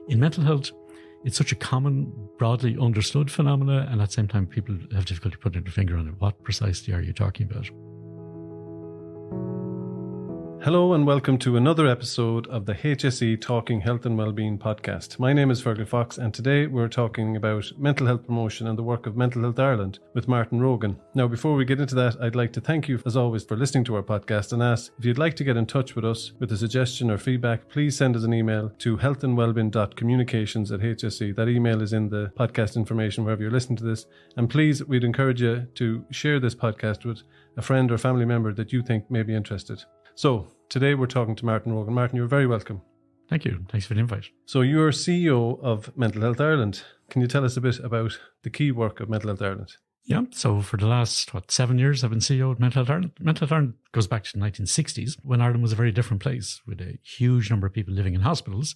In mental health, it's such a common, broadly understood phenomena, and at the same time, people have difficulty putting their finger on it. What precisely are you talking about? Hello and welcome to another episode of the HSE Talking Health and Wellbeing podcast. My name is Fergal Fox, and today we're talking about mental health promotion and the work of Mental Health Ireland with Martin Rogan. Now, before we get into that, I'd like to thank you as always for listening to our podcast and ask if you'd like to get in touch with us with a suggestion or feedback, please send us an email to healthandwellbeing.communications@hse. That email is in the podcast information wherever you're listening to this. And please, we'd encourage you to share this podcast with a friend or family member that you think may be interested. So, today we're talking to Martin Rogan. Martin, you're very welcome. Thank you. Thanks for the invite. So, you're CEO of Mental Health Ireland. Can you tell us a bit about the key work of Mental Health Ireland? Yeah, so for the last, 7 years, I've been CEO of Mental Health Ireland. Mental Health Ireland goes back to the 1960s, when Ireland was a very different place, with a huge number of people living in hospitals,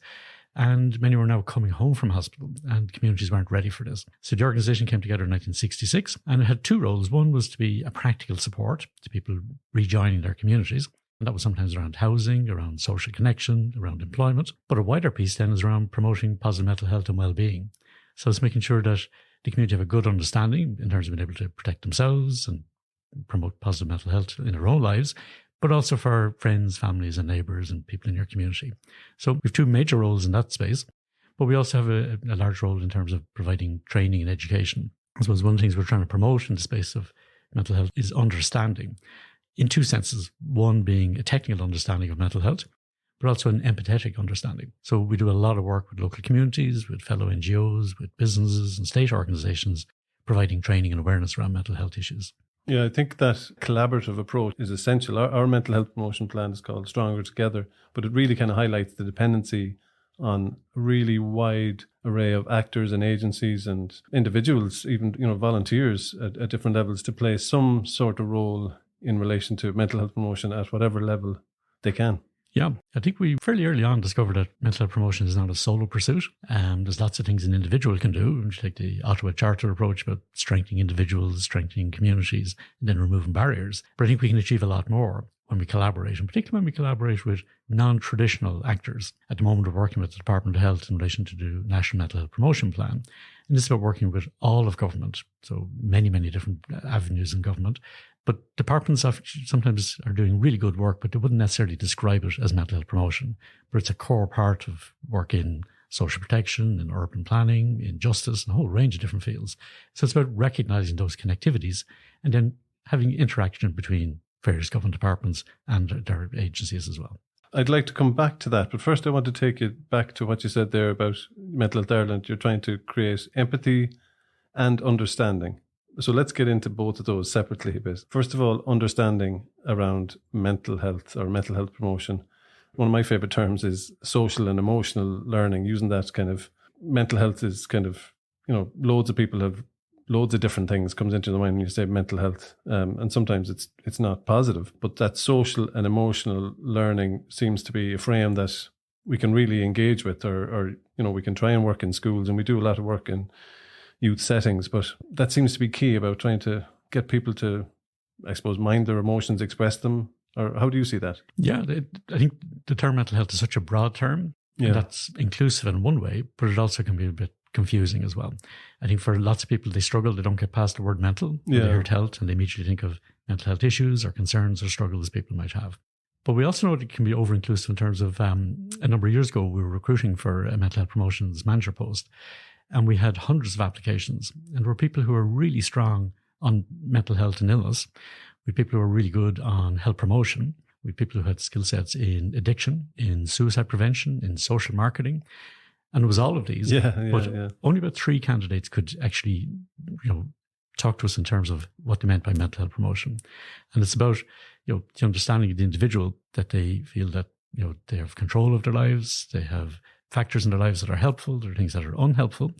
and many were now coming home from hospital, and communities weren't ready for this. So the organisation came together in 1966, and it had two roles. One was to be a practical support to people rejoining their communities. And that was sometimes around housing, around social connection, around employment. But a wider piece then is around promoting positive mental health and well-being. So it's making sure that the community have a good understanding in terms of being able to protect themselves and promote positive mental health in their own lives, but also for friends, families and neighbours and people in your community. So we have two major roles in that space, but we also have a large role in terms of providing training and education. I suppose one of the things we're trying to promote in the space of mental health is understanding, in two senses. One being a technical understanding of mental health, but also an empathetic understanding. So we do a lot of work with local communities, with fellow NGOs, with businesses and state organisations, providing training and awareness around mental health issues. Yeah, I think that collaborative approach is essential. Our mental health promotion plan is called Stronger Together, but it really kind of highlights the dependency on a really wide array of actors and agencies and individuals, even volunteers at different levels, to play some sort of role in relation to mental health promotion at whatever level they can. Yeah, I think we fairly early on discovered that mental health promotion is not a solo pursuit. There's lots of things an individual can do. You take the Ottawa Charter approach about strengthening individuals, strengthening communities, and then removing barriers. But I think we can achieve a lot more when we collaborate, and particularly when we collaborate with non-traditional actors. At the moment, we're working with the Department of Health in relation to the National Mental Health Promotion Plan. And this is about working with all of government, so many, many different avenues in government. But departments sometimes are doing really good work, but they wouldn't necessarily describe it as mental health promotion. But it's a core part of work in social protection, in urban planning, in justice, and a whole range of different fields. So it's about recognising those connectivities and then having interaction between various government departments and their agencies as well. I'd like to come back to that, but first I want to take it back to what you said there about Mental Health Ireland. You're trying to create empathy and understanding. So let's get into both of those separately a bit. First of all, understanding around mental health or mental health promotion. One of my favourite terms is social and emotional learning, using that kind of mental health is kind of, loads of people have loads of different things comes into the mind when you say mental health. And sometimes it's not positive, but that social and emotional learning seems to be a frame that we can really engage with or we can try and work in schools, and we do a lot of work in youth settings, but that seems to be key about trying to get people to, I suppose, mind their emotions, express them. Or how do you see that? Yeah, I think the term mental health is such a broad term. Yeah. And that's inclusive in one way, but it also can be a bit confusing as well. I think for lots of people, they struggle. They don't get past the word mental. They hear health and they immediately think of mental health issues or concerns or struggles people might have. But we also know it can be over-inclusive in terms of a number of years ago, we were recruiting for a mental health promotions manager post. And we had hundreds of applications, and there were people who were really strong on mental health and illness. We had people who were really good on health promotion. We had people who had skill sets in addiction, in suicide prevention, in social marketing. And it was all of these. But only about 3 candidates could actually, talk to us in terms of what they meant by mental health promotion. And it's about, the understanding of the individual, that they feel that, they have control of their lives, they have factors in their lives that are helpful, there are things that are unhelpful.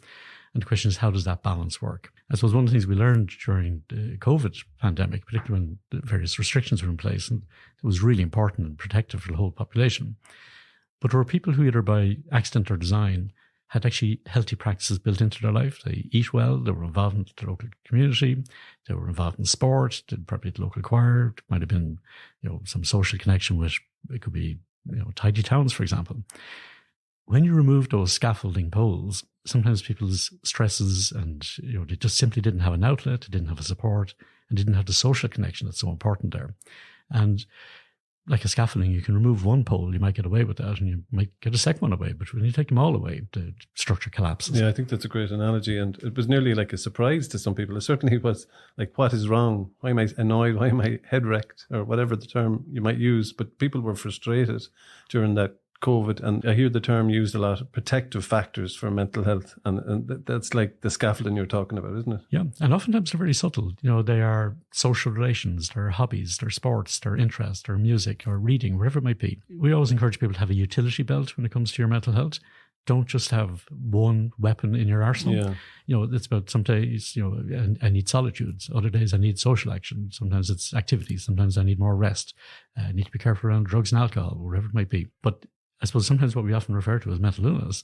And the question is, how does that balance work? I suppose one of the things we learned during the COVID pandemic, particularly when the various restrictions were in place, and it was really important and protective for the whole population. But there were people who either by accident or design had actually healthy practices built into their life. They eat well, they were involved in the local community, they were involved in sport, did probably the local choir, it might have been, some social connection with, it could be, tidy towns, for example. when you remove those scaffolding poles, sometimes people's stresses and, they just simply didn't have an outlet, they didn't have a support, and didn't have the social connection that's so important there. And like a scaffolding, you can remove one pole, you might get away with that, and you might get a second one away. But when you take them all away, the structure collapses. Yeah, I think that's a great analogy. And it was nearly like a surprise to some people. It certainly was like, what is wrong? Why am I annoyed? Why am I head wrecked? Or whatever the term you might use. But people were frustrated during that COVID. And I hear the term used a lot, protective factors for mental health. And that's like the scaffolding you're talking about, isn't it? Yeah. And oftentimes they're very subtle. They are social relations, their hobbies, their sports, their interests, their music or reading, wherever it might be. We always encourage people to have a utility belt when it comes to your mental health. Don't just have one weapon in your arsenal. Yeah. It's about some days, I need solitude. Other days I need social action. Sometimes it's activities. Sometimes I need more rest. I need to be careful around drugs and alcohol, wherever it might be. But I suppose sometimes what we often refer to as mental illness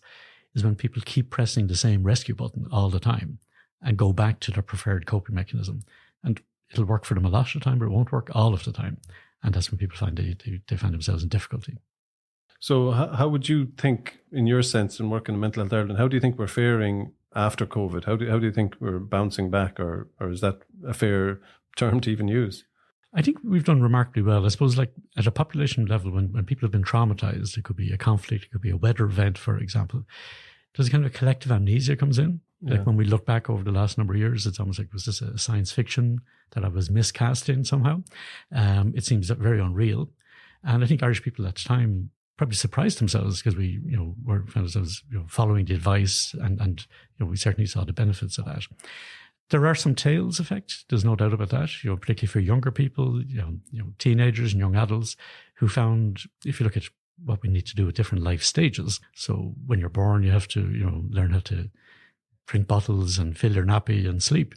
is when people keep pressing the same rescue button all the time and go back to their preferred coping mechanism. And it'll work for them a lot of the time, but it won't work all of the time. And that's when people find they find themselves in difficulty. So how would you think, in your sense, in working in Mental Health Ireland, how do you think we're faring after COVID? How do you think we're bouncing back, or is that a fair term to even use? I think we've done remarkably well. I suppose, like at a population level, when people have been traumatized, it could be a conflict, it could be a weather event, for example. There's kind of a collective amnesia comes in. Yeah. Like when we look back over the last number of years, it's almost like, was this a science fiction that I was miscast in somehow? It seems very unreal. And I think Irish people at the time probably surprised themselves because we, were found ourselves, following the advice and we certainly saw the benefits of that. There are some tails effect. There's no doubt about that. Particularly for younger people, teenagers and young adults who found, if you look at what we need to do at different life stages. So when you're born, you have to, learn how to drink bottles and fill your nappy and sleep.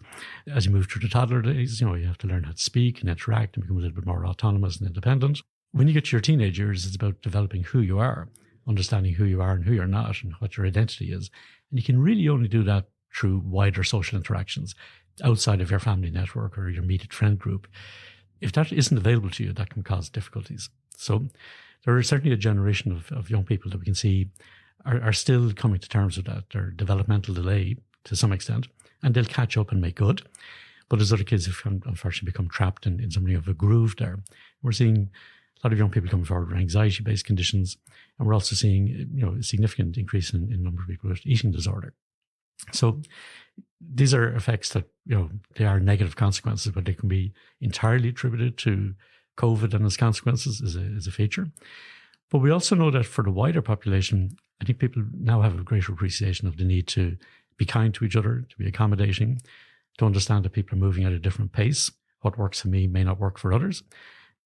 As you move through the toddler days, you have to learn how to speak and interact and become a little bit more autonomous and independent. When you get to your teenage years, it's about developing who you are, understanding who you are and who you're not and what your identity is. And you can really only do that through wider social interactions outside of your family network or your immediate friend group. If that isn't available to you, that can cause difficulties. So there are certainly a generation of young people that we can see are still coming to terms with that. Their developmental delay to some extent, and they'll catch up and make good. But there's other kids who've unfortunately become trapped in something of a groove there. We're seeing a lot of young people coming forward with anxiety-based conditions, and we're also seeing a significant increase in number of people with eating disorder. So these are effects that, they are negative consequences, but they can be entirely attributed to COVID and its consequences is a feature. But we also know that for the wider population, I think people now have a greater appreciation of the need to be kind to each other, to be accommodating, to understand that people are moving at a different pace. What works for me may not work for others.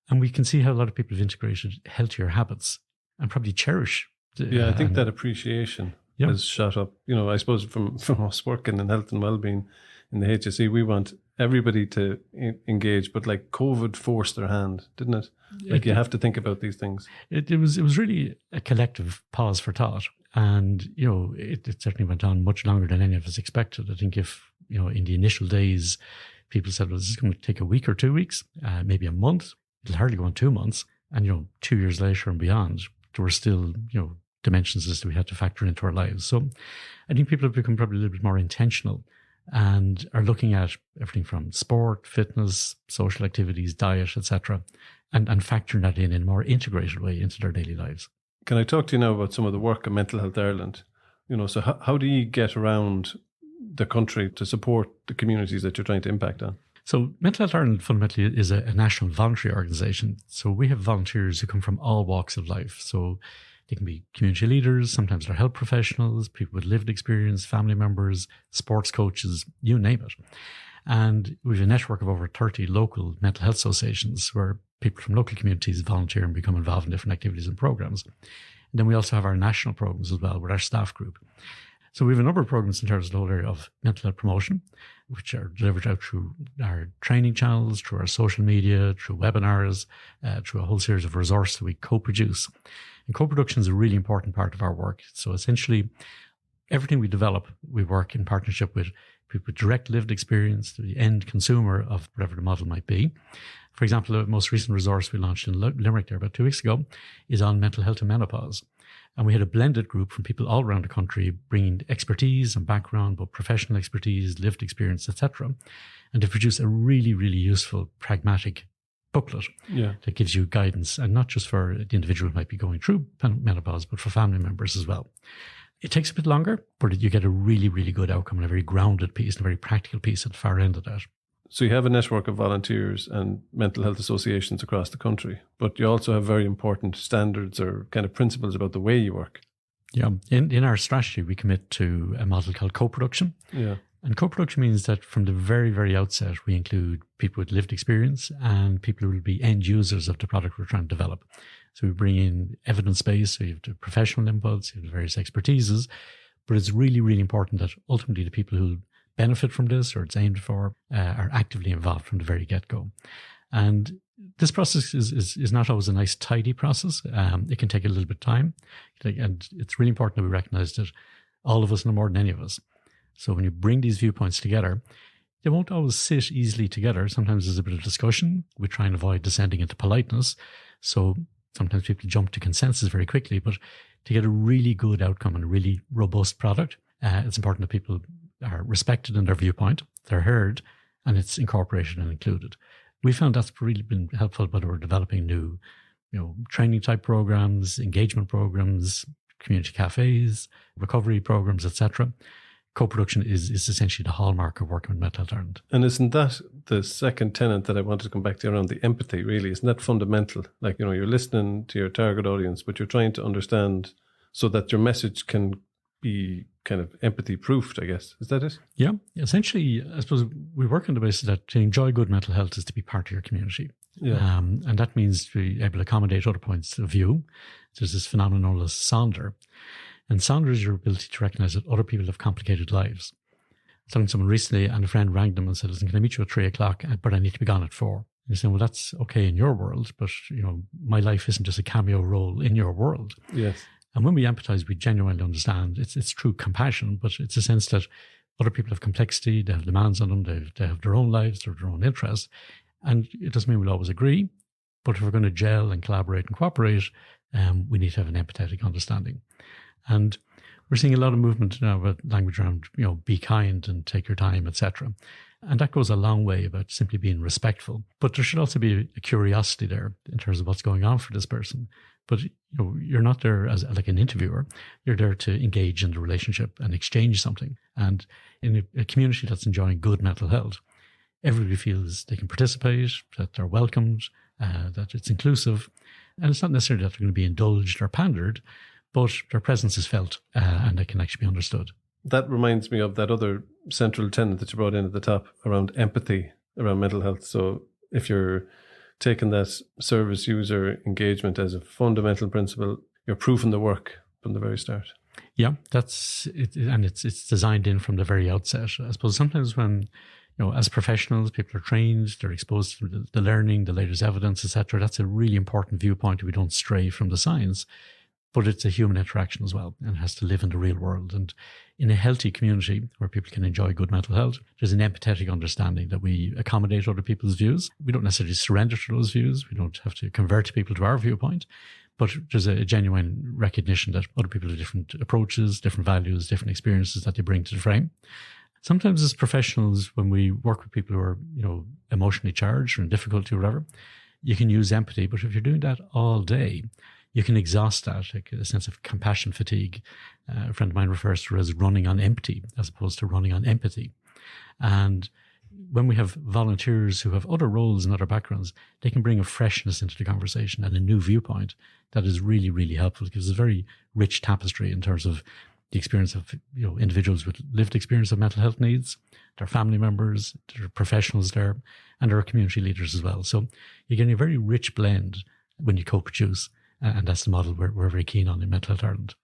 And we can see how a lot of people have integrated healthier habits and probably cherish. I think that appreciation has shot up. I suppose from us working in health and wellbeing in the HSE, we want everybody to engage, but like COVID forced their hand, didn't it? Like you have to think about these things. It was really a collective pause for thought. And, it certainly went on much longer than any of us expected. I think if, in the initial days, people said, well, this is going to take a week or 2 weeks, maybe a month. It'll hardly go on 2 months. And, 2 years later and beyond, there were still, dimensions that we had to factor into our lives. So I think people have become probably a little bit more intentional and are looking at everything from sport, fitness, social activities, diet, etc., and factoring that in a more integrated way into their daily lives. Can I talk to you now about some of the work of Mental Health Ireland? So how do you get around the country to support the communities that you're trying to impact on? So Mental Health Ireland fundamentally is a national voluntary organisation. So we have volunteers who come from all walks of life. So they can be community leaders, sometimes they're health professionals, people with lived experience, family members, sports coaches, you name it. And we have a network of over 30 local mental health associations where people from local communities volunteer and become involved in different activities and programs. And then we also have our national programs as well with our staff group. So we have a number of programs in terms of the whole area of mental health promotion, which are delivered out through our training channels, through our social media, through webinars, through a whole series of resources that we co-produce. And co-production is a really important part of our work. So essentially, everything we develop, we work in partnership with people with direct lived experience, the end consumer of whatever the model might be. For example, the most recent resource we launched in Limerick there about 2 weeks ago is on mental health and menopause. And we had a blended group from people all around the country bringing expertise and background, both professional expertise, lived experience, etc., and to produce a really, really useful, pragmatic booklet that gives you guidance, and not just for the individual who might be going through menopause, but for family members as well. It takes a bit longer, but you get a really, really good outcome and a very grounded piece and a very practical piece at the far end of that. So you have a network of volunteers and mental health associations across the country, but you also have very important standards or kind of principles about the way you work. Yeah. In our strategy, we commit to a model called coproduction. Yeah. And co-production means that from the very, very outset, we include people with lived experience and people who will be end users of the product we're trying to develop. So we bring in evidence-based, so you have the professional inputs, you have the various expertises, but it's really, really important that ultimately the people who benefit from this or it's aimed for are actively involved from the very get-go. And this process is not always a nice, tidy process. It can take a little bit of time. And it's really important that we recognize that all of us know more than any of us. So when you bring these viewpoints together, they won't always sit easily together. Sometimes there's a bit of discussion. We try and avoid descending into politeness. So sometimes people jump to consensus very quickly. But to get a really good outcome and a really robust product, it's important that people are respected in their viewpoint, they're heard, and it's incorporated and included. We found that's really been helpful, but we're developing new, training type programs, engagement programs, community cafes, recovery programs, etc. Co-production is essentially the hallmark of working with Mental Health Ireland. And isn't that the second tenet that I wanted to come back to around the empathy, really? Isn't that fundamental? Like, you're listening to your target audience, but you're trying to understand so that your message can be kind of empathy proofed, I guess. Is that it? Yeah. Essentially, I suppose we work on the basis that to enjoy good mental health is to be part of your community. Yeah. And that means to be able to accommodate other points of view. There's this phenomenon known as sounder. And sounder is your ability to recognize that other people have complicated lives. I was talking to someone recently and a friend rang them and said, listen, can I meet you at 3:00, but I need to be gone at 4:00. And you're saying, well, that's okay in your world, but my life isn't just a cameo role in your world. Yes. And when we empathize, we genuinely understand. It's true compassion, but it's a sense that other people have complexity, they have demands on them, they have their own lives, they have their own interests. And it doesn't mean we'll always agree, but if we're going to gel and collaborate and cooperate, we need to have an empathetic understanding. And we're seeing a lot of movement now about language around, be kind and take your time, etc. And that goes a long way about simply being respectful. But there should also be a curiosity there in terms of what's going on for this person. But you're not there as like an interviewer. You're there to engage in the relationship and exchange something. And in a community that's enjoying good mental health, everybody feels they can participate, that they're welcomed, that it's inclusive. And it's not necessarily that they're going to be indulged or pandered, but their presence is felt and they can actually be understood. That reminds me of that other central tenet that you brought in at the top around empathy, around mental health. So if you're taking that service user engagement as a fundamental principle, you're proofing the work from the very start. Yeah, that's it. And it's designed in from the very outset. I suppose sometimes when, as professionals, people are trained, they're exposed to the learning, the latest evidence, etc. That's a really important viewpoint. We don't stray from the science. But it's a human interaction as well, and it has to live in the real world. And in a healthy community where people can enjoy good mental health, there's an empathetic understanding that we accommodate other people's views. We don't necessarily surrender to those views. We don't have to convert people to our viewpoint. But there's a genuine recognition that other people have different approaches, different values, different experiences that they bring to the frame. Sometimes as professionals, when we work with people who are, emotionally charged or in difficulty or whatever, you can use empathy. But if you're doing that all day, you can exhaust that, like a sense of compassion fatigue. A friend of mine refers to it as running on empty as opposed to running on empathy. And when we have volunteers who have other roles and other backgrounds, they can bring a freshness into the conversation and a new viewpoint that is really, really helpful. It gives a very rich tapestry in terms of the experience of individuals with lived experience of mental health needs, their family members, their professionals there, and their community leaders as well. So you're getting a very rich blend when you co-produce. And that's the model we're very keen on in Mental Health Ireland.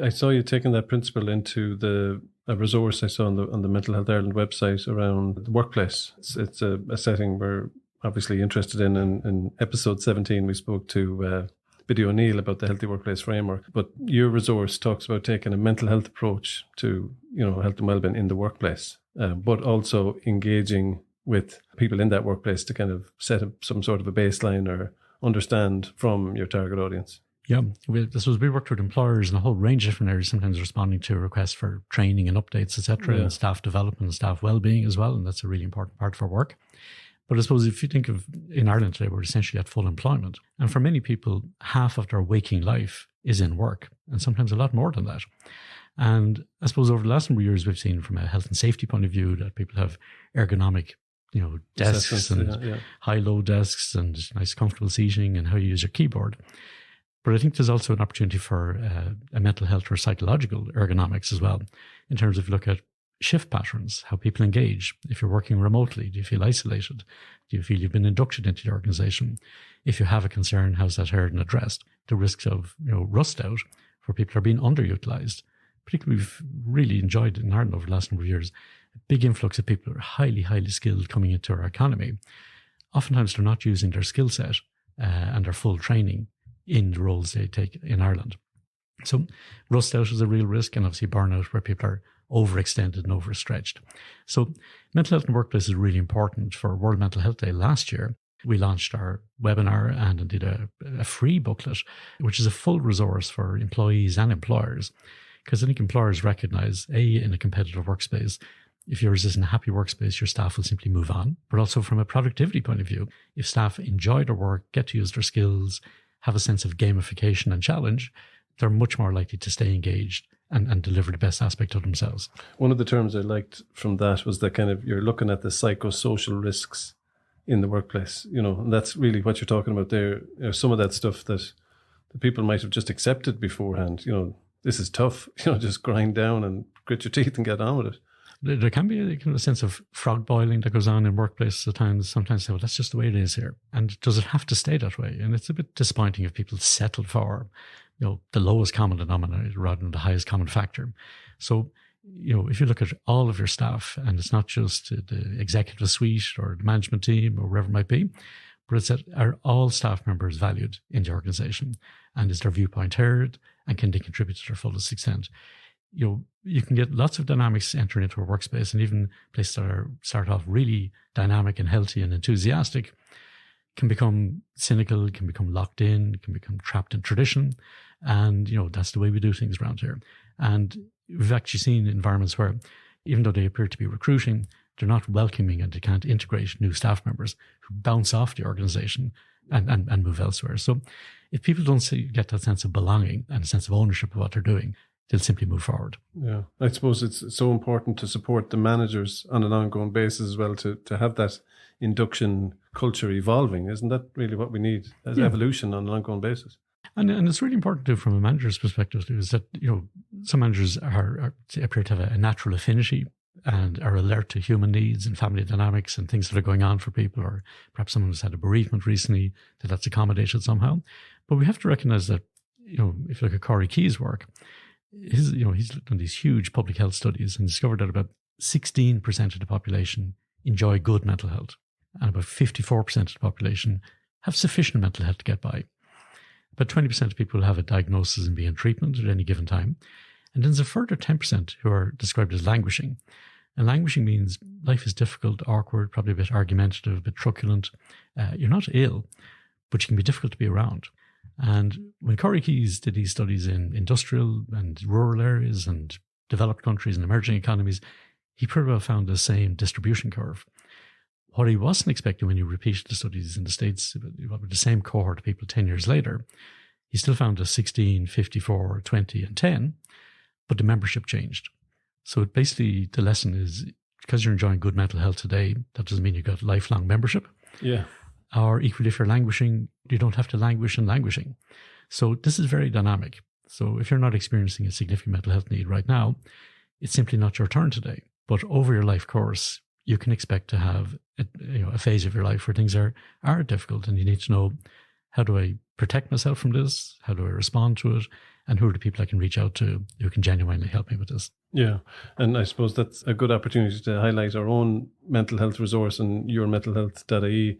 I saw you taking that principle into a resource I saw on the Mental Health Ireland website around the workplace. It's a setting we're obviously interested in. In episode 17, we spoke to Biddy O'Neill about the Healthy Workplace Framework. But your resource talks about taking a mental health approach to health and wellbeing in the workplace, but also engaging with people in that workplace to kind of set up some sort of a baseline or understand from your target audience. Yeah, we worked with employers in a whole range of different areas, sometimes responding to requests for training and updates, etc., and staff development and staff well-being as well, and that's a really important part of our work. But I suppose if you think of in Ireland today, we're essentially at full employment. And for many people, half of their waking life is in work, and sometimes a lot more than that. And I suppose over the last number of years, we've seen from a health and safety point of view that people have ergonomic, desks and high-low desks and nice comfortable seating and how you use your keyboard. But I think there's also an opportunity for a mental health or psychological ergonomics as well, in terms of look at shift patterns, how people engage. If you're working remotely, do you feel isolated? Do you feel you've been inducted into the organization? If you have a concern, how's that heard and addressed? The risks of rust out where people are being underutilized. Particularly, we've really enjoyed in Ireland over the last number of years, a big influx of people who are highly, highly skilled coming into our economy. Oftentimes, they're not using their skill set and their full training in the roles they take in Ireland. So rust out is a real risk, and obviously burnout where people are overextended and overstretched. So mental health in the workplace is really important. For World Mental Health Day last year, we launched our webinar and indeed a free booklet, which is a full resource for employees and employers. Because I think employers recognize, in a competitive workspace, if yours isn't a happy workspace, your staff will simply move on. But also from a productivity point of view, if staff enjoy their work, get to use their skills, have a sense of gamification and challenge, they're much more likely to stay engaged and deliver the best aspect of themselves. One of the terms I liked from that was that kind of you're looking at the psychosocial risks in the workplace, and that's really what you're talking about there. Some of that stuff that the people might have just accepted beforehand, this is tough, just grind down and grit your teeth and get on with it. There can be a kind of a sense of frog boiling that goes on in workplaces at times. Sometimes say, well, that's just the way it is here. And does it have to stay that way? And it's a bit disappointing if people settle for, the lowest common denominator rather than the highest common factor. So, if you look at all of your staff, and it's not just the executive suite or the management team or wherever it might be, but it's that are all staff members valued in the organization? And is their viewpoint heard? And can they contribute to their fullest extent? You can get lots of dynamics entering into a workspace, and even places that start off really dynamic and healthy and enthusiastic can become cynical, can become locked in, can become trapped in tradition. And, that's the way we do things around here. And we've actually seen environments where, even though they appear to be recruiting, they're not welcoming and they can't integrate new staff members who bounce off the organization and move elsewhere. So if people don't get that sense of belonging and a sense of ownership of what they're doing, they'll simply move forward. Yeah, I suppose it's so important to support the managers on an ongoing basis as well, to have that induction culture evolving. Isn't that really what we need as evolution on an ongoing basis? And it's really important too from a manager's perspective too, is that, some managers appear to have a natural affinity and are alert to human needs and family dynamics and things that are going on for people, or perhaps someone who's had a bereavement recently that's accommodated somehow. But we have to recognize that, if you look at Corey Key's work, he's done these huge public health studies and discovered that about 16% of the population enjoy good mental health, and about 54% of the population have sufficient mental health to get by. About 20% of people have a diagnosis and be in treatment at any given time. And then there's a further 10% who are described as languishing. And languishing means life is difficult, awkward, probably a bit argumentative, a bit truculent. You're not ill, but you can be difficult to be around. And when Corey Keyes did these studies in industrial and rural areas and developed countries and emerging economies, he pretty well found the same distribution curve. What he wasn't expecting when he repeated the studies in the States, with the same cohort of people 10 years later, he still found a 16, 54, 20, and 10, but the membership changed. So basically the lesson is, because you're enjoying good mental health today, that doesn't mean you got lifelong membership. Yeah. Or equally, if you're languishing, you don't have to languish in languishing. So this is very dynamic. So if you're not experiencing a significant mental health need right now, it's simply not your turn today. But over your life course, you can expect to have a phase of your life where things are difficult, and you need to know, how do I protect myself from this? How do I respond to it? And who are the people I can reach out to who can genuinely help me with this? Yeah. And I suppose that's a good opportunity to highlight our own mental health resource, and yourmentalhealth.ie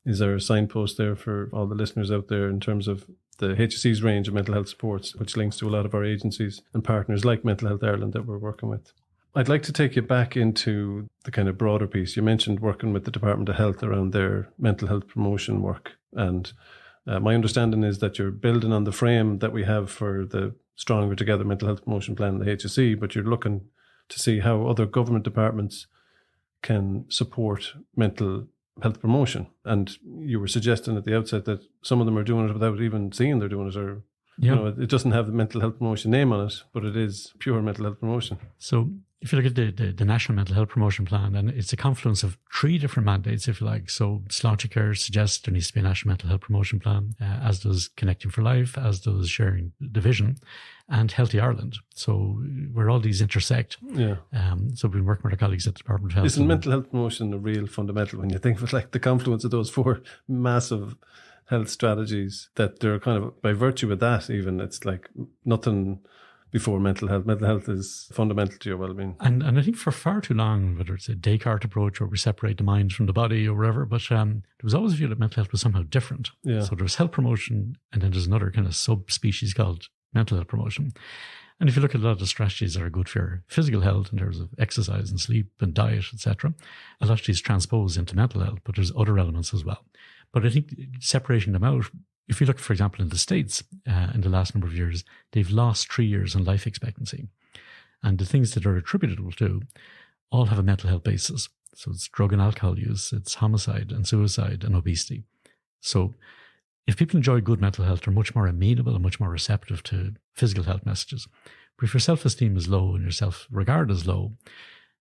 is our signpost there for all the listeners out there in terms of the HSE's range of mental health supports, which links to a lot of our agencies and partners like Mental Health Ireland that we're working with. I'd like to take you back into the kind of broader piece. You mentioned working with the Department of Health around their mental health promotion work, and My understanding is that you're building on the frame that we have for the Stronger Together Mental Health Promotion Plan, the HSE, but you're looking to see how other government departments can support mental health promotion. And you were suggesting at the outset that some of them are doing it without even seeing they're doing it, or it doesn't have the mental health promotion name on it, but it is pure mental health promotion. So if you look at the National Mental Health Promotion Plan, and it's a confluence of 3 different mandates, if you like. So Sláintecare suggests there needs to be a National Mental Health Promotion Plan, as does Connecting for Life, as does Sharing the Vision, and Healthy Ireland. So where all these intersect. Yeah. So we've been working with our colleagues at the Department of Health. Isn't mental health promotion a real fundamental when you think of it, like the confluence of those 4 massive health strategies, that they're kind of, by virtue of that even, it's like nothing before mental health. Mental health is fundamental to your well-being. And I think for far too long, whether it's a Descartes approach or we separate the mind from the body or whatever, but there was always a view that mental health was somehow different. Yeah. So there's health promotion, and then there's another kind of subspecies called mental health promotion. And if you look at a lot of the strategies that are good for your physical health in terms of exercise and sleep and diet, etc., a lot of these transpose into mental health, but there's other elements as well. But I think separating them out, if you look, for example, in the States, in the last number of years, they've lost 3 years in life expectancy. And the things that are attributable to all have a mental health basis. So it's drug and alcohol use, it's homicide and suicide and obesity. So if people enjoy good mental health, they're much more amenable and much more receptive to physical health messages. But if your self-esteem is low and your self-regard is low,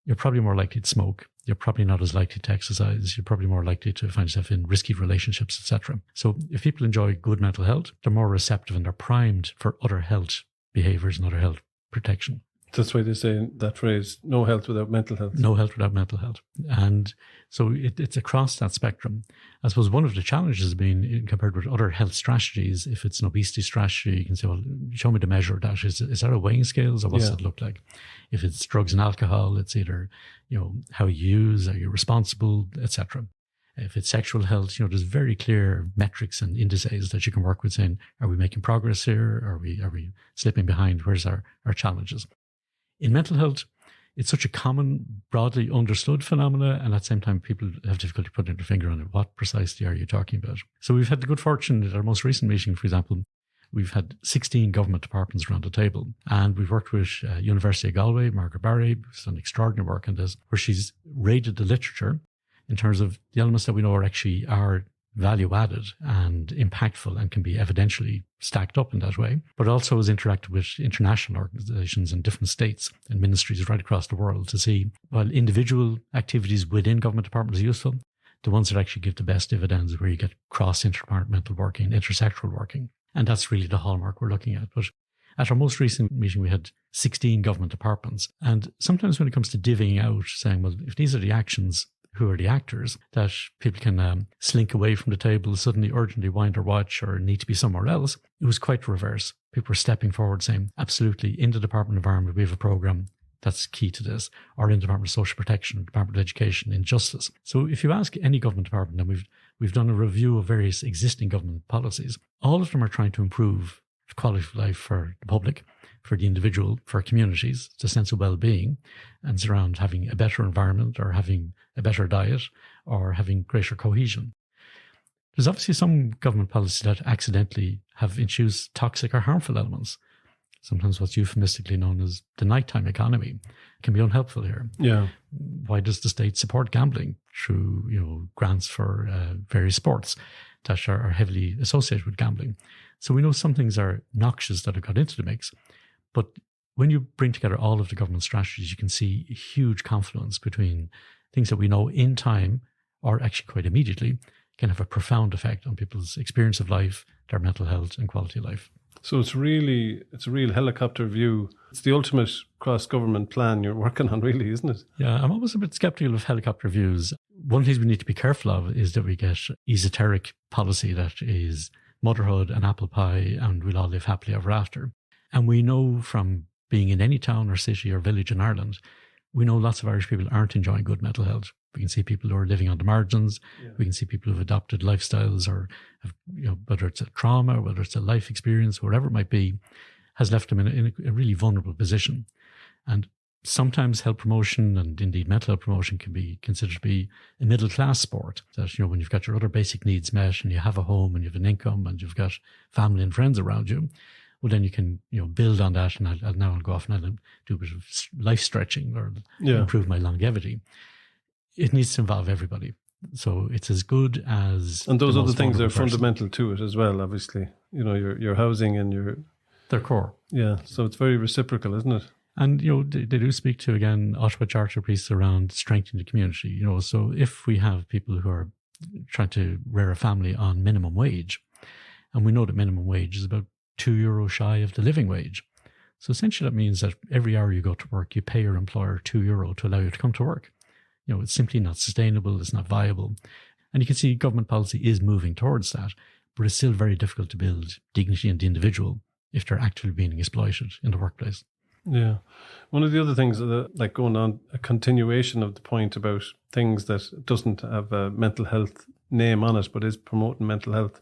you're probably more likely to smoke. You're probably not as likely to exercise. You're probably more likely to find yourself in risky relationships, etc. So if people enjoy good mental health, they're more receptive and they're primed for other health behaviours and other health protection. That's why they say that phrase, no health without mental health. No health without mental health. And so it's across that spectrum. I suppose one of the challenges has been, compared with other health strategies, if it's an obesity strategy, you can say, well, show me the measure of that. Is that a weighing scales, or what's it look like? If it's drugs and alcohol, it's either, how you use, are you responsible, etc. If it's sexual health, there's very clear metrics and indices that you can work with, saying, are we making progress here? Are we slipping behind? Where's our challenges? In mental health, it's such a common, broadly understood phenomena, and at the same time, people have difficulty putting their finger on it. What precisely are you talking about? So we've had the good fortune at our most recent meeting, for example, we've had 16 government departments around the table, and we've worked with University of Galway, Margaret Barry, who's done extraordinary work on this, where she's rated the literature in terms of the elements that we know are value added and impactful and can be evidentially stacked up in that way, but also has interacted with international organizations in different states and ministries right across the world to see, while individual activities within government departments are useful, the ones that actually give the best dividends where you get cross-interdepartmental working, intersectoral working. And that's really the hallmark we're looking at. But at our most recent meeting, we had 16 government departments. And sometimes when it comes to divvying out, saying, well, if these are the actions, who are the actors, that people can slink away from the table, suddenly urgently wind their watch or need to be somewhere else, it was quite the reverse. People were stepping forward saying, absolutely, in the Department of Environment, we have a programme that's key to this, or in the Department of Social Protection, Department of Education, in Justice. So if you ask any government department, and we've done a review of various existing government policies, all of them are trying to improve quality of life for the public, for the individual, for communities. It's a sense of well-being, and it's around having a better environment or having a better diet or having greater cohesion. There's obviously some government policies that accidentally have introduced toxic or harmful elements. Sometimes what's euphemistically known as the nighttime economy can be unhelpful here. Yeah. Why does the state support gambling through grants for various sports that are heavily associated with gambling? So we know some things are noxious that have got into the mix, but when you bring together all of the government strategies, you can see a huge confluence between things that we know in time, or actually quite immediately, can have a profound effect on people's experience of life, their mental health and quality of life. So it's a real helicopter view. It's the ultimate cross-government plan you're working on, really, isn't it? Yeah, I'm always a bit skeptical of helicopter views. One of the things we need to be careful of is that we get esoteric policy that is motherhood and apple pie and we'll all live happily ever after. And we know from being in any town or city or village in Ireland, we know lots of Irish people aren't enjoying good mental health. We can see people who are living on the margins. Yeah. We can see people who've adopted lifestyles or have, whether it's a trauma, whether it's a life experience, whatever it might be, has left them in a really vulnerable position. And sometimes health promotion and indeed mental health promotion can be considered to be a middle class sport. That, when you've got your other basic needs met and you have a home and you have an income and you've got family and friends around you, well, then you can, build on that. And I'll go off and I'll do a bit of life stretching or improve my longevity. It needs to involve everybody. So it's as good as... And those other things are fundamental to it as well, obviously. Your housing and their core. Yeah, so it's very reciprocal, isn't it? And, they do speak to, again, Ottawa Charter pieces around strengthening the community. So if we have people who are trying to rear a family on minimum wage, and we know that minimum wage is about €2 shy of the living wage. So essentially that means that every hour you go to work, you pay your employer €2 to allow you to come to work. It's simply not sustainable, it's not viable. And you can see government policy is moving towards that, but it's still very difficult to build dignity in the individual if they're actually being exploited in the workplace. Yeah. One of the other things, like going on, a continuation of the point about things that doesn't have a mental health name on it, but is promoting mental health.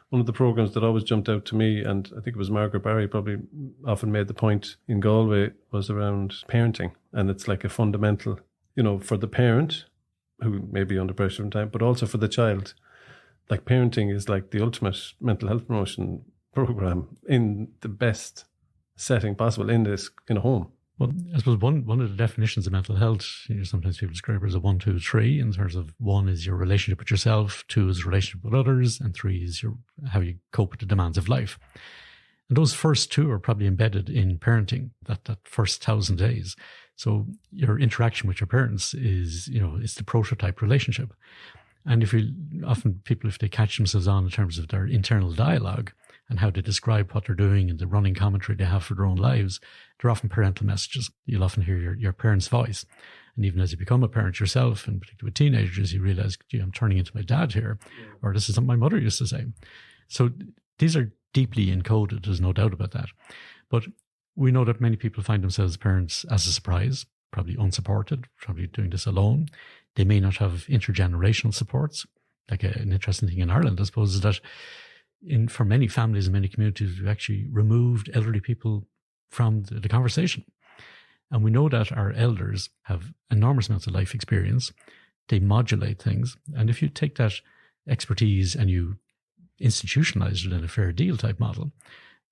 One of the programs that always jumped out to me, and I think it was Margaret Barry probably often made the point in Galway, was around parenting. And it's like a fundamental, for the parent, who may be under pressure from time, but also for the child. Like parenting is like the ultimate mental health promotion program in the best setting possible in a home. Well, I suppose one of the definitions of mental health, sometimes people describe it as a 1, 2, 3, in terms of 1 is your relationship with yourself, 2 is relationship with others, and 3 is how you cope with the demands of life. And those first 2 are probably embedded in parenting, that first 1,000 days. So your interaction with your parents is, it's the prototype relationship. And if they catch themselves on in terms of their internal dialogue and how they describe what they're doing and the running commentary they have for their own lives, they're often parental messages. You'll often hear your parents' voice. And even as you become a parent yourself, and particularly with teenagers, you realize, I'm turning into my dad here, or this is something my mother used to say. So these are deeply encoded, there's no doubt about that. But we know that many people find themselves parents as a surprise, probably unsupported, probably doing this alone. They may not have intergenerational supports. Like an interesting thing in Ireland, I suppose, is that for many families and many communities, we've actually removed elderly people from the conversation. And we know that our elders have enormous amounts of life experience. They modulate things. And if you take that expertise and you institutionalize it in a fair deal type model,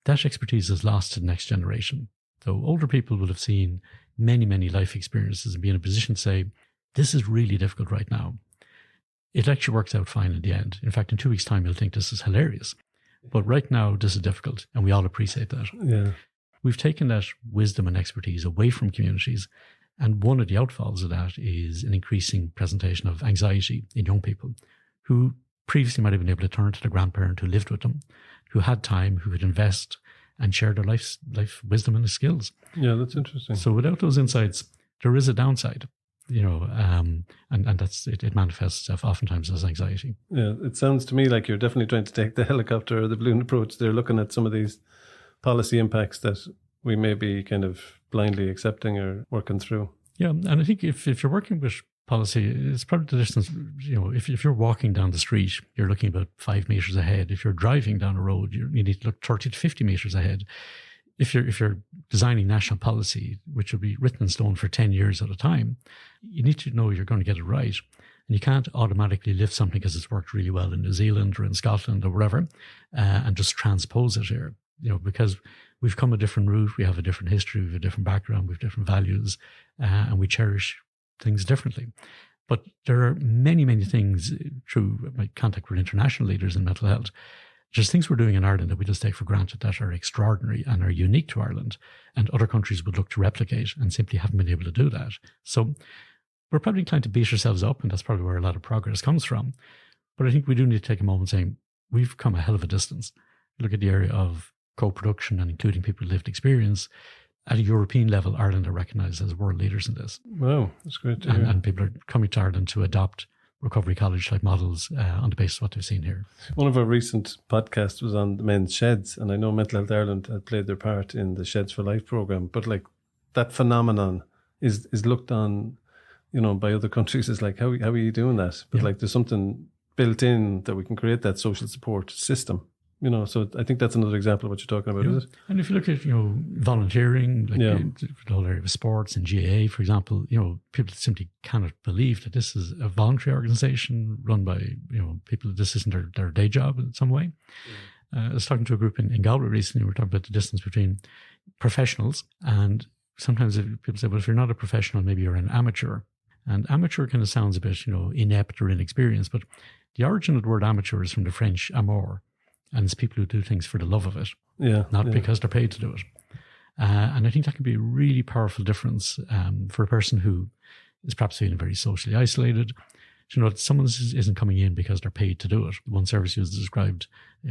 that expertise is lost to the next generation. So older people will have seen many, many life experiences and be in a position to say, this is really difficult right now. It actually works out fine in the end. In fact, in 2 weeks' time, you'll think this is hilarious. But right now, this is difficult, and we all appreciate that. Yeah. We've taken that wisdom and expertise away from communities, and one of the outfalls of that is an increasing presentation of anxiety in young people who previously might have been able to turn to the grandparent who lived with them, who had time, who could invest and share their life wisdom and skills. Yeah, that's interesting. So without those insights, there is a downside. And that's it manifests itself oftentimes as anxiety. Yeah, it sounds to me like you're definitely trying to take the helicopter or the balloon approach. They're looking at some of these policy impacts that we may be kind of blindly accepting or working through. Yeah, and I think if you're working with policy, it's probably the distance, if you're walking down the street, you're looking about 5 meters ahead. If you're driving down a road, you need to look 30 to 50 meters ahead. If you're designing national policy, which will be written in stone for 10 years at a time, you need to know you're going to get it right. And you can't automatically lift something because it's worked really well in New Zealand or in Scotland or wherever, and just transpose it here. Because we've come a different route, we have a different history, we have a different background, we have different values, and we cherish things differently. But there are many, many things through my contact with international leaders in mental health. There's things we're doing in Ireland that we just take for granted that are extraordinary and are unique to Ireland, and other countries would look to replicate and simply haven't been able to do that. So we're probably inclined to beat ourselves up, and that's probably where a lot of progress comes from. But I think we do need to take a moment saying we've come a hell of a distance. Look at the area of co-production and including people with lived experience. At a European level, Ireland are recognised as world leaders in this. Wow, that's great to hear. And people are coming to Ireland to adopt recovery college type models on the basis of what they've seen here. One of our recent podcasts was on the men's sheds, and I know Mental Health Ireland had played their part in the Sheds for Life programme, but like that phenomenon is looked on, by other countries as like, how are you doing that? But like there's something built in that we can create that social support system. So I think that's another example of what you're talking about, is it? And if you look at, volunteering, like the whole area of sports and GAA, for example, people simply cannot believe that this is a voluntary organization run by, people, this isn't their day job in some way. I was talking to a group in Galway recently. We were talking about the distance between professionals, and sometimes people say, well, if you're not a professional, maybe you're an amateur. And amateur kind of sounds a bit, inept or inexperienced, but the origin of the word amateur is from the French amour, and it's people who do things for the love of it, not because they're paid to do it. And I think that can be a really powerful difference for a person who is perhaps feeling very socially isolated. That someone isn't coming in because they're paid to do it. One service user described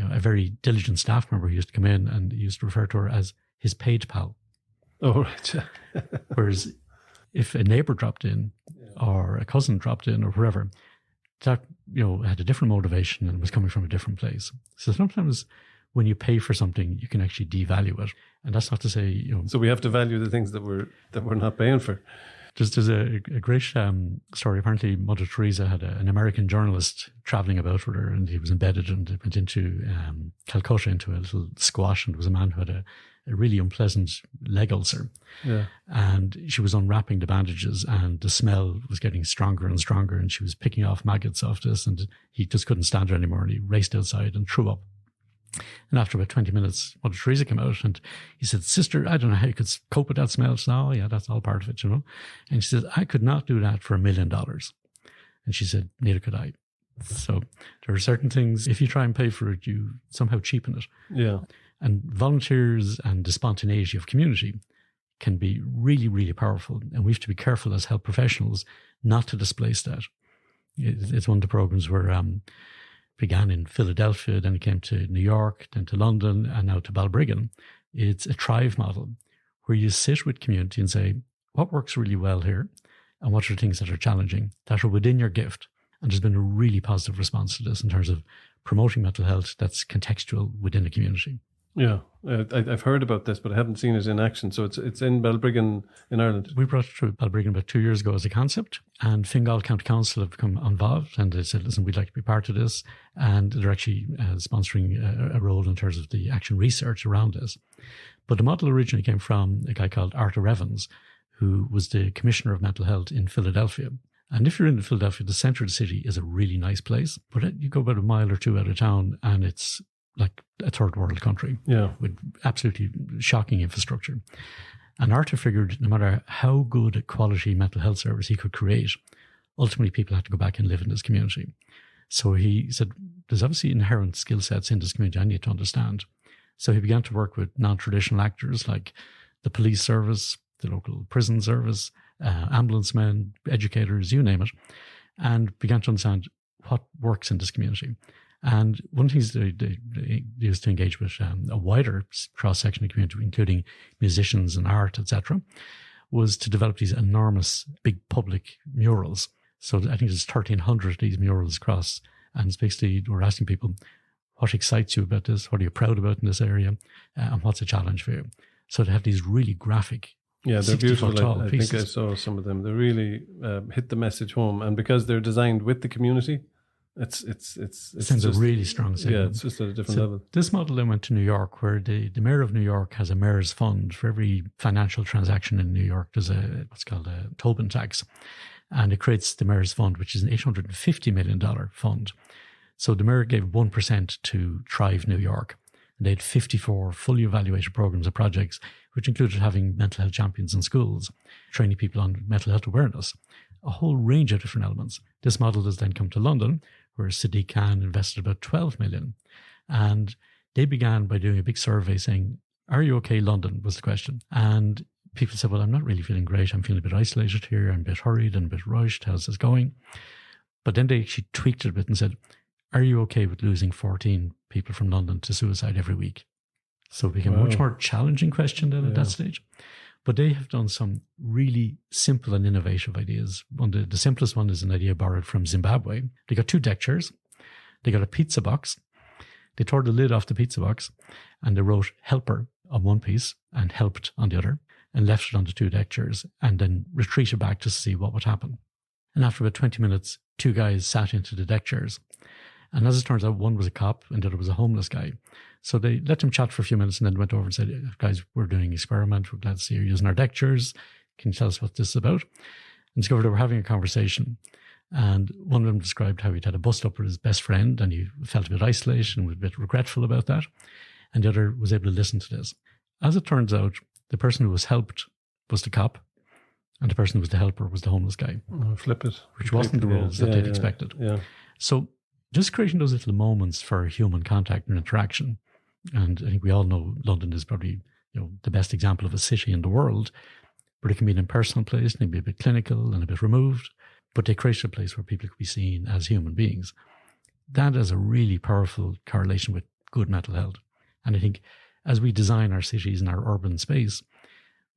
a very diligent staff member who used to come in and he used to refer to her as his paid pal. Oh, right. Whereas if a neighbour dropped in or a cousin dropped in or whoever, that had a different motivation and was coming from a different place. So sometimes when you pay for something, you can actually devalue it, and that's not to say So we have to value the things that we're not paying for. There's a great story. Apparently, Mother Teresa had an American journalist traveling about with her, and he was embedded and went into Calcutta into a little squash, and there was a man who had a really unpleasant leg ulcer. Yeah. And she was unwrapping the bandages, and the smell was getting stronger and stronger, and she was picking off maggots off this, and he just couldn't stand it anymore, and he raced outside and threw up. And after about 20 minutes, Mother Teresa came out and he said, "Sister, I don't know how you could cope with that smell." She said, "Oh, yeah, that's all part of it, And she said, "I could not do that for $1 million. And she said, "Neither could I." So there are certain things, if you try and pay for it, you somehow cheapen it. Yeah. And volunteers and the spontaneity of community can be really, really powerful. And we have to be careful as health professionals not to displace that. It's one of the programs where began in Philadelphia, then it came to New York, then to London, and now to Balbriggan. It's a Thrive model where you sit with community and say, what works really well here? And what are the things that are challenging, that are within your gift? And there's been a really positive response to this in terms of promoting mental health that's contextual within the community. Yeah, I've heard about this, but I haven't seen it in action. So it's in Balbriggan in Ireland. We brought it to Balbriggan about 2 years ago as a concept, and Fingal County Council have become involved, and they said, listen, we'd like to be part of this. And they're actually sponsoring a role in terms of the action research around this. But the model originally came from a guy called Arthur Evans, who was the Commissioner of Mental Health in Philadelphia. And if you're in Philadelphia, the center of the city is a really nice place, but you go about a mile or two out of town and it's like a third world country with absolutely shocking infrastructure. And Arthur figured no matter how good a quality mental health service he could create, ultimately people had to go back and live in this community. So he said, there's obviously inherent skill sets in this community I need to understand. So he began to work with non-traditional actors like the police service, the local prison service, ambulance men, educators, you name it, and began to understand what works in this community. And one of the things they used to engage with a wider cross-section of the community, including musicians and art, etc., was to develop these enormous big public murals. So I think there's 1,300 of these murals across, and it's basically we're asking people, what excites you about this? What are you proud about in this area? And what's a challenge for you? So to have these really graphic, they're beautiful. I pieces. think I saw some of them. They really hit the message home, and because they're designed with the community, it sends a really strong signal. Yeah, it's just at a different level. This model then went to New York, where the mayor of New York has a mayor's fund. For every financial transaction in New York, there's what's called a Tobin tax, and it creates the mayor's fund, which is an $850 million fund. So the mayor gave 1% to Thrive New York. And they had 54 fully evaluated programs and projects, which included having mental health champions in schools, training people on mental health awareness, a whole range of different elements. This model has then come to London, where Sadiq Khan invested about 12 million. And they began by doing a big survey saying, "Are you okay, London?" was the question. And people said, "Well, I'm not really feeling great. I'm feeling a bit isolated here. I'm a bit hurried and a bit rushed. How's this going?" But then they actually tweaked it a bit and said, "Are you okay with losing 14 people from London to suicide every week?" So it became a much more challenging question then at that stage. But they have done some really simple and innovative ideas. The simplest one is an idea borrowed from Zimbabwe. They got 2 deck chairs. They got a pizza box. They tore the lid off the pizza box and they wrote "helper" on one piece and "helped" on the other and left it on the 2 deck chairs and then retreated back to see what would happen. And after about 20 minutes, 2 guys sat into the deck chairs And as it turns out, one was a cop and the other was a homeless guy. So they let him chat for a few minutes and then went over and said, guys, we're doing an experiment. We're glad to see you're using our deck chairs. Can you tell us what this is about? And discovered they were having a conversation. And one of them described how he'd had a bust up with his best friend and he felt a bit isolated and was a bit regretful about that. And the other was able to listen to this. As it turns out, the person who was helped was the cop and the person who was the helper was the homeless guy. Oh, flip it. Which wasn't the roles that they'd expected. Yeah. So just creating those little moments for human contact and interaction. And I think we all know London is probably, the best example of a city in the world, but it can be an impersonal place, it can be a bit clinical and a bit removed, but they create a place where people can be seen as human beings. That is a really powerful correlation with good mental health. And I think as we design our cities and our urban space,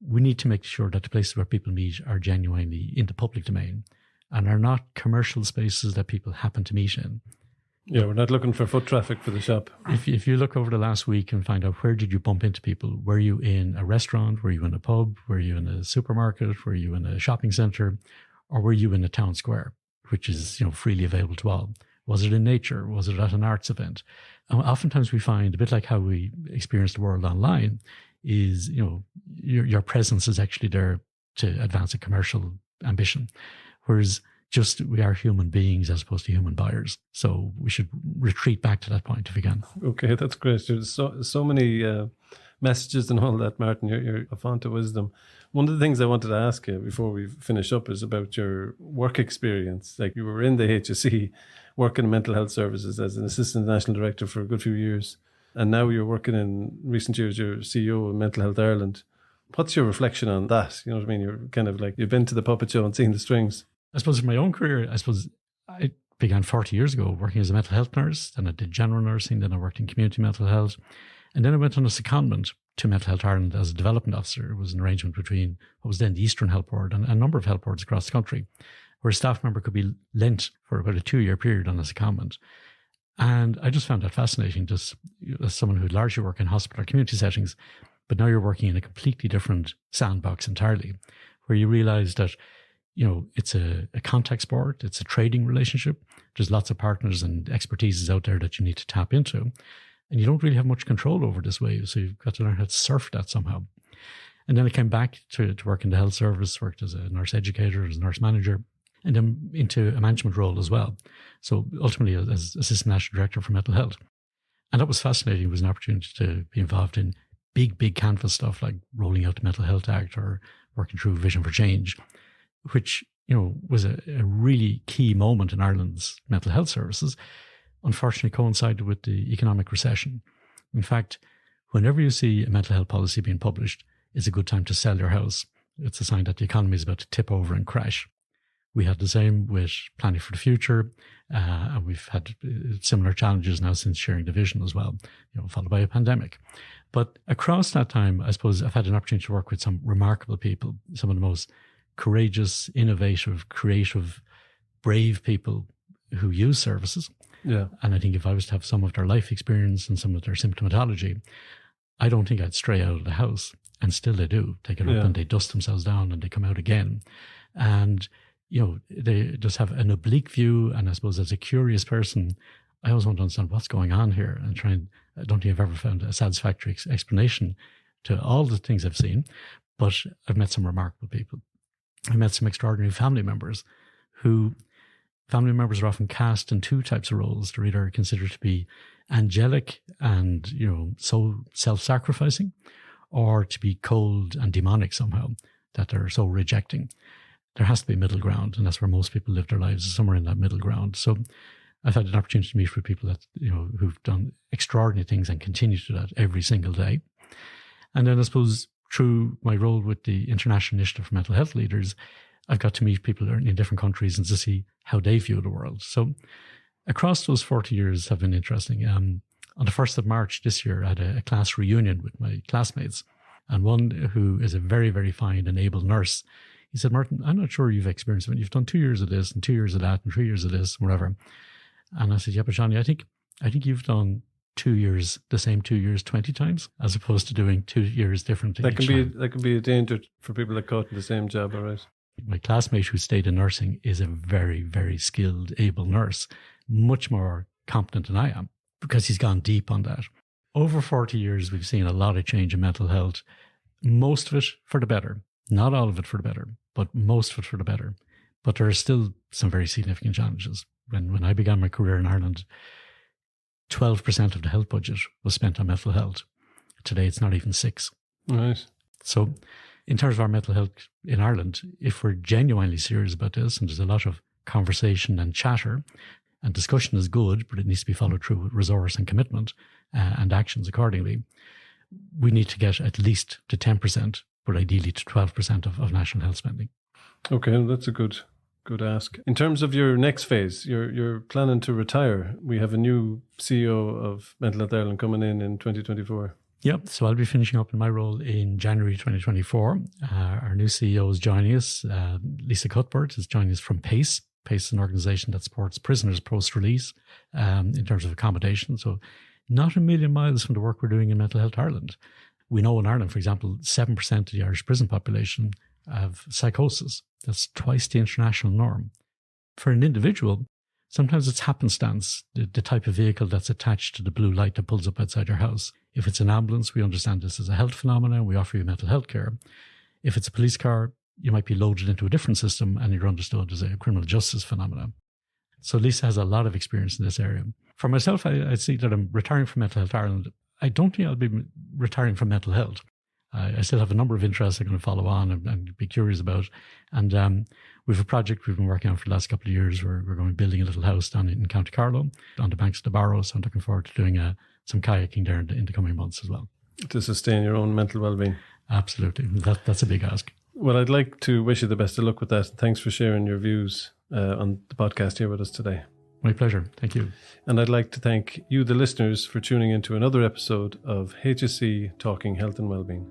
we need to make sure that the places where people meet are genuinely in the public domain and are not commercial spaces that people happen to meet in. Yeah, we're not looking for foot traffic for the shop. If you look over the last week and find out where did you bump into people, were you in a restaurant, were you in a pub, were you in a supermarket, were you in a shopping centre, or were you in a town square, which is freely available to all? Was it in nature? Was it at an arts event? And oftentimes we find, a bit like how we experience the world online, is your presence is actually there to advance a commercial ambition, whereas just we are human beings as opposed to human buyers. So we should retreat back to that point if we can. Okay, that's great. There's so many messages and all that, Martin. You're a font of wisdom. One of the things I wanted to ask you before we finish up is about your work experience. Like, you were in the HSE working in mental health services as an assistant national director for a good few years. And now you're working in recent years, you're CEO of Mental Health Ireland. What's your reflection on that? You know what I mean? You're kind of like, you've been to the puppet show and seen the strings. I suppose in my own career, I began 40 years ago working as a mental health nurse. Then I did general nursing. Then I worked in community mental health. And then I went on a secondment to Mental Health Ireland as a development officer. It was an arrangement between what was then the Eastern Health Board and a number of health boards across the country, where a staff member could be lent for about a 2-year period on a secondment. And I just found that fascinating, just as someone who largely worked in hospital or community settings, but now you're working in a completely different sandbox entirely, where you realize that it's a contact sport, it's a trading relationship. There's lots of partners and expertises out there that you need to tap into. And you don't really have much control over this wave. So you've got to learn how to surf that somehow. And then I came back to work in the health service, worked as a nurse educator, as a nurse manager, and then into a management role as well. So ultimately as assistant national director for mental health. And that was fascinating. It was an opportunity to be involved in big canvas stuff like rolling out the Mental Health Act or working through Vision for Change, which, was a really key moment in Ireland's mental health services, unfortunately coincided with the economic recession. In fact, whenever you see a mental health policy being published, it's a good time to sell your house. It's a sign that the economy is about to tip over and crash. We had the same with planning for the future, and we've had similar challenges now since sharing the vision as well, followed by a pandemic. But across that time, I suppose I've had an opportunity to work with some remarkable people, some of the most courageous, innovative, creative, brave people who use services. Yeah. And I think if I was to have some of their life experience and some of their symptomatology, I don't think I'd stray out of the house. And still they do. They get up and they dust themselves down and they come out again. And, they just have an oblique view. And I suppose as a curious person, I always want to understand what's going on here and I don't think I've ever found a satisfactory explanation to all the things I've seen, but I've met some remarkable people. I met some extraordinary family members family members are often cast in two types of roles. They're either considered to be angelic and, so self-sacrificing, or to be cold and demonic somehow, that they're so rejecting. There has to be a middle ground, and that's where most people live their lives, somewhere in that middle ground. So I've had an opportunity to meet with people that, who've done extraordinary things and continue to do that every single day. And then I suppose through my role with the International Initiative for Mental Health Leaders, I've got to meet people in different countries and to see how they view the world. So across those 40 years have been interesting. On the 1st of March this year, I had a class reunion with my classmates. And one who is a very, very fine and able nurse, he said, Martin, I'm not sure you've experienced it. You've done 2 years of this and 2 years of that and 3 years of this, whatever. And I said, yeah, but Johnny, I think you've done 2 years, the same 2 years 20 times, as opposed to doing 2 years differently. That can be a danger for people that caught in the same job, all right? My classmate who stayed in nursing is a very, very skilled, able nurse, much more competent than I am because he's gone deep on that. Over 40 years, we've seen a lot of change in mental health, most of it for the better. Not all of it for the better, but most of it for the better. But there are still some very significant challenges. When I began my career in Ireland, 12% of the health budget was spent on mental health. Today, it's not even 6%. Right. So in terms of our mental health in Ireland, if we're genuinely serious about this, and there's a lot of conversation and chatter, and discussion is good, but it needs to be followed through with resource and commitment and actions accordingly, we need to get at least to 10%, but ideally to 12% of national health spending. Okay, that's a good ask. In terms of your next phase, you're planning to retire. We have a new CEO of Mental Health Ireland coming in 2024. Yep, so I'll be finishing up in my role in January 2024. Our new CEO is joining us. Lisa Cuthbert is joining us from PACE. PACE is an organisation that supports prisoners post-release in terms of accommodation. So not a million miles from the work we're doing in Mental Health Ireland. We know in Ireland, for example, 7% of the Irish prison population have psychosis. That's twice the international norm. For an individual, sometimes it's happenstance, the type of vehicle that's attached to the blue light that pulls up outside your house. If it's an ambulance, we understand this as a health phenomenon. We offer you mental health care. If it's a police car, you might be loaded into a different system and you're understood as a criminal justice phenomenon. So Lisa has a lot of experience in this area. For myself, I see that I'm retiring from Mental Health Ireland. I don't think I'll be retiring from mental health. I still have a number of interests I'm going to follow on and be curious about. And we have a project we've been working on for the last couple of years where we're going to be building a little house down in County Carlow on the banks of the Barrow. So I'm looking forward to doing some kayaking there in the coming months as well. To sustain your own mental well-being. Absolutely. That's a big ask. Well, I'd like to wish you the best of luck with that. Thanks for sharing your views on the podcast here with us today. My pleasure. Thank you. And I'd like to thank you, the listeners, for tuning into another episode of HSE Talking Health and Wellbeing.